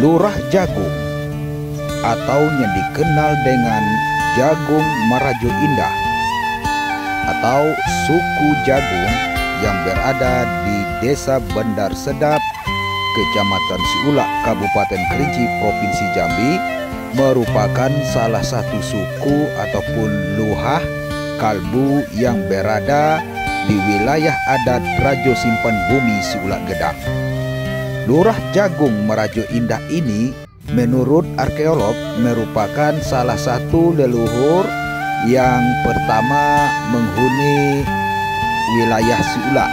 Lurah Jagung atau yang dikenal dengan Jagung Marajo Indah atau suku Jagung yang berada di Desa Bandar Sedap, Kecamatan Siulak, Kabupaten Kerinci, Provinsi Jambi, merupakan salah satu suku ataupun luhah kalbu yang berada di wilayah adat Rajo Simpan Bumi Siulak Gedang. Lurah Jagung Marajo Indah ini menurut arkeolog merupakan salah satu leluhur yang pertama menghuni wilayah Siulak.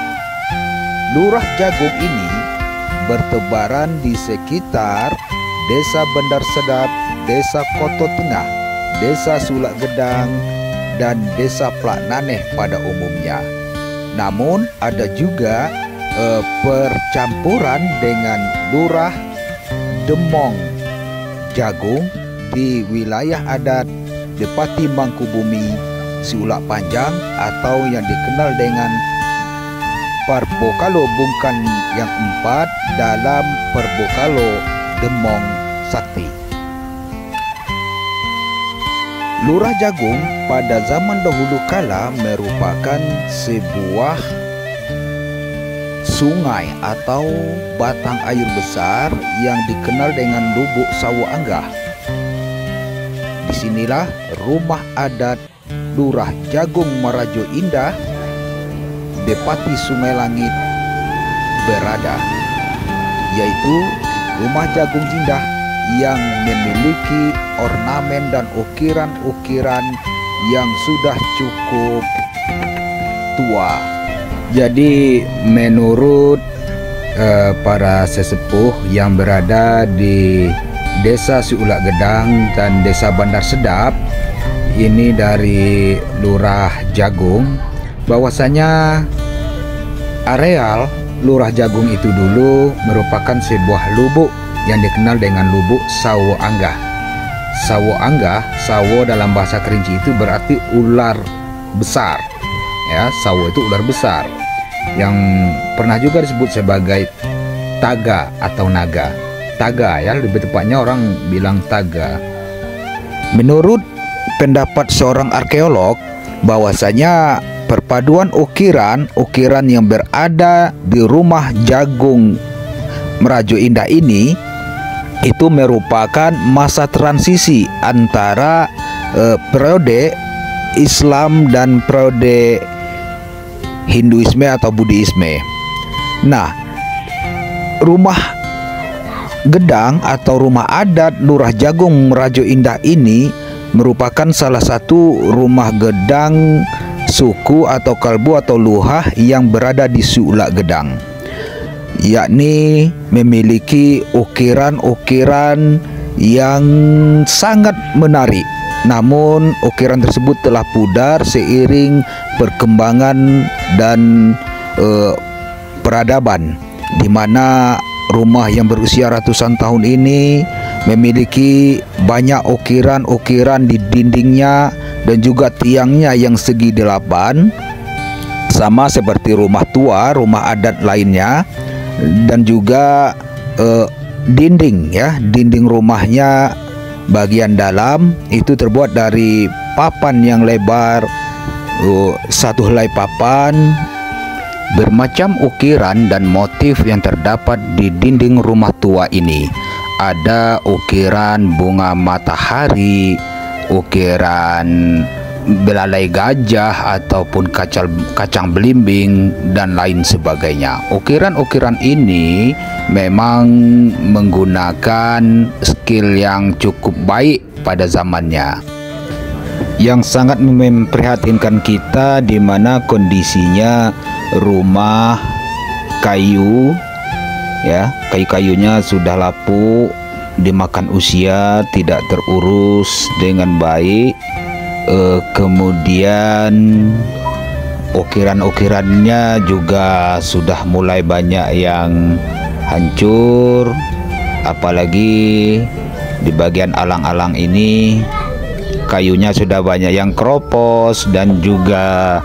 Lurah Jagung ini bertebaran di sekitar Desa Bandar Sedap, Desa Koto Tengah, Desa Siulak Gedang, dan Desa Plak Naneh pada umumnya. Namun ada juga percampuran dengan Lurah Demong Jagung di wilayah adat Depati Mangkubumi Siulak Panjang atau yang dikenal dengan Parbokalo Bungkan yang keempat dalam Parbokalo Demong Sakti. Lurah Jagung pada zaman dahulu kala merupakan sebuah sungai atau batang air besar yang dikenal dengan Lubuk Sawo Anggah. Disinilah rumah adat Lurah Jagung Marajo Indah, Depati Sungai Langit berada, yaitu rumah jagung indah yang memiliki ornamen dan ukiran-ukiran yang sudah cukup tua. Jadi menurut para sesepuh yang berada di Desa Siulak Gedang dan Desa Bandar Sedap, ini dari Lurah Jagung, bahwasanya areal Lurah Jagung itu dulu merupakan sebuah lubuk yang dikenal dengan Lubuk Sawo Anggah. Sawo Anggah, sawo dalam bahasa Kerinci itu berarti ular besar. Ya, sawo itu ular besar yang pernah juga disebut sebagai taga atau naga. Taga ya, lebih tepatnya orang bilang taga. Menurut pendapat seorang arkeolog, bahwasanya perpaduan ukiran yang berada di rumah Jagung Marajo Indah ini itu merupakan masa transisi antara periode Islam dan periode Hinduisme atau Buddhisme. Nah, rumah gedang atau rumah adat Lurah Jagung Marajo Indah ini merupakan salah satu rumah gedang suku atau kalbu atau luhah yang berada di Siulak Gedang, yakni memiliki ukiran-ukiran yang sangat menarik. Namun ukiran tersebut telah pudar seiring perkembangan dan peradaban, di mana rumah yang berusia ratusan tahun ini memiliki banyak ukiran-ukiran di dindingnya dan juga tiangnya yang segi 8, sama seperti rumah tua, rumah adat lainnya. Dan juga dinding rumahnya bagian dalam itu terbuat dari papan yang lebar, satu helai papan. Bermacam ukiran dan motif yang terdapat di dinding rumah tua ini. Ada ukiran bunga matahari, ukiran belalai gajah ataupun kacang belimbing dan lain sebagainya. Ukiran-ukiran ini memang menggunakan skill yang cukup baik pada zamannya, yang sangat memprihatinkan kita, di mana kondisinya rumah kayu, ya, kayu-kayunya sudah lapuk, dimakan usia, tidak terurus dengan baik. Kemudian ukiran-ukirannya juga sudah mulai banyak yang hancur, apalagi di bagian alang-alang ini kayunya sudah banyak yang keropos dan juga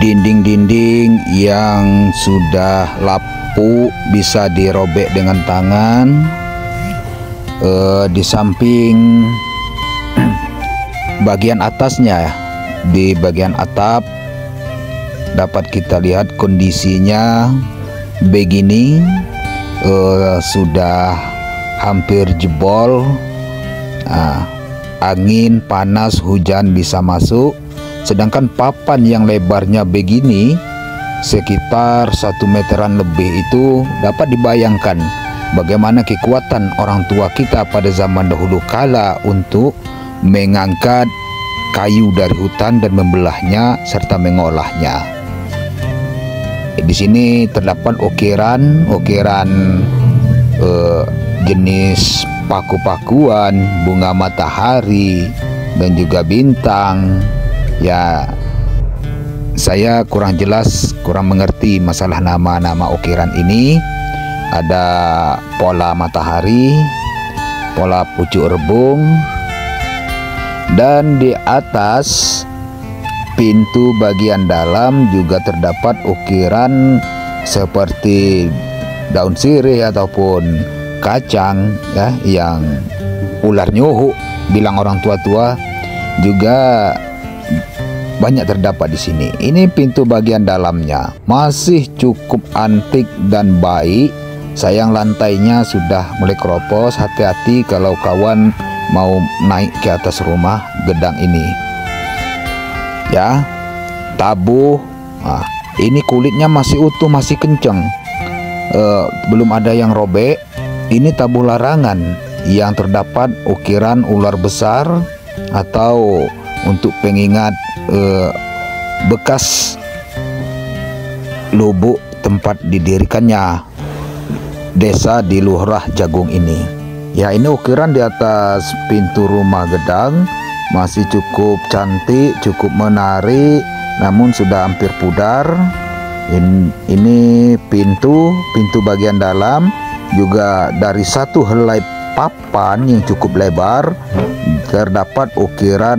dinding-dinding yang sudah lapuk bisa dirobek dengan tangan. Di samping bagian atasnya, di bagian atap dapat kita lihat kondisinya begini, sudah hampir jebol. Angin panas hujan bisa masuk, sedangkan papan yang lebarnya begini sekitar 1 meteran lebih itu dapat dibayangkan bagaimana kekuatan orang tua kita pada zaman dahulu kala untuk mengangkat kayu dari hutan dan membelahnya serta mengolahnya. Di sini terdapat ukiran jenis paku-pakuan, bunga matahari dan juga bintang. Ya, saya kurang jelas, kurang mengerti masalah nama-nama ukiran ini. Ada pola matahari, pola pucuk rebung, dan di atas pintu bagian dalam juga terdapat ukiran seperti daun sirih ataupun kacang, ya, yang ular nyuhuk bilang orang tua-tua juga banyak terdapat di sini. Ini pintu bagian dalamnya masih cukup antik dan baik. Sayang lantainya sudah mulai keropos. Hati-hati kalau kawan mau naik ke atas rumah gedang ini. Ya, tabuh. Ini kulitnya masih utuh, masih kencang. Belum ada yang robek. Ini tabuh larangan yang terdapat ukiran ular besar atau untuk pengingat bekas lubuk tempat didirikannya desa di Lurah Jagung ini. Ya, ini ukiran di atas pintu rumah gedang masih cukup cantik, cukup menarik, namun sudah hampir pudar. Ini pintu bagian dalam juga dari satu helai papan yang cukup lebar terdapat ukiran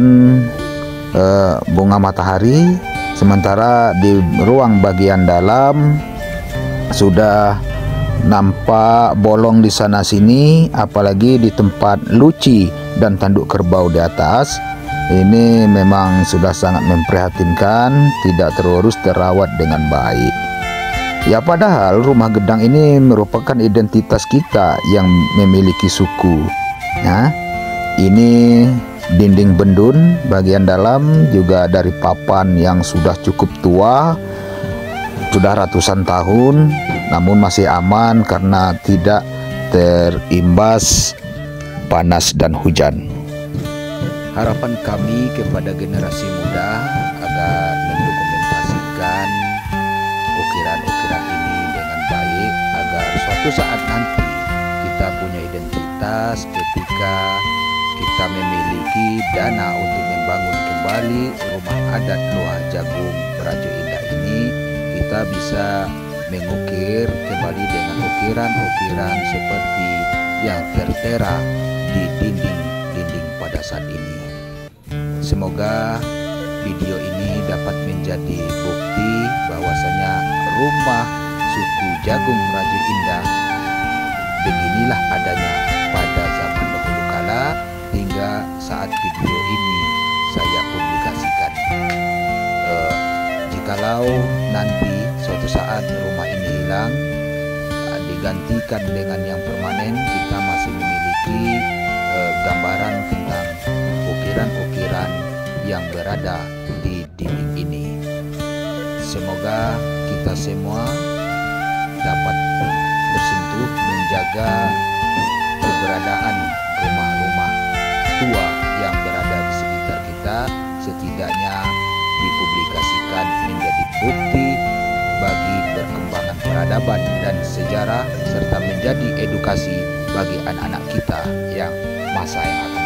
bunga matahari, sementara di ruang bagian dalam sudah nampak bolong di sana sini, apalagi di tempat luci dan tanduk kerbau di atas. Ini memang sudah sangat memprihatinkan, tidak terurus terawat dengan baik. Ya, padahal rumah gedang ini merupakan identitas kita yang memiliki suku. Nah, ini dinding bendun bagian dalam juga dari papan yang sudah cukup tua, sudah ratusan tahun, namun masih aman karena tidak terimbas panas dan hujan. Harapan kami kepada generasi muda agar mendokumentasikan ukiran-ukiran ini dengan baik, agar suatu saat nanti kita punya identitas ketika kita memiliki dana untuk membangun kembali rumah adat Lurah Jagung Prajo Indah ini. Kita bisa mengukir kembali dengan ukiran-ukiran seperti yang tertera di dinding-dinding pada saat ini. Semoga video ini dapat menjadi bukti bahwasanya rumah suku Jagung Prajo Indah beginilah adanya pada zaman dahulu kala hingga saat video ini saya publikasikan. Jikalau nanti suatu saat rumah ini hilang, digantikan dengan yang permanen, kita masih memiliki gambaran tentang ukiran-ukiran yang berada di dinding ini. Semoga kita semua dapat bersentuh menjaga keberadaan rumah-rumah tua yang berada di sekitar kita, setidaknya dipublikasikan menjadi bukti bagi perkembangan peradaban dan sejarah serta menjadi edukasi bagi anak-anak kita yang masa yang akan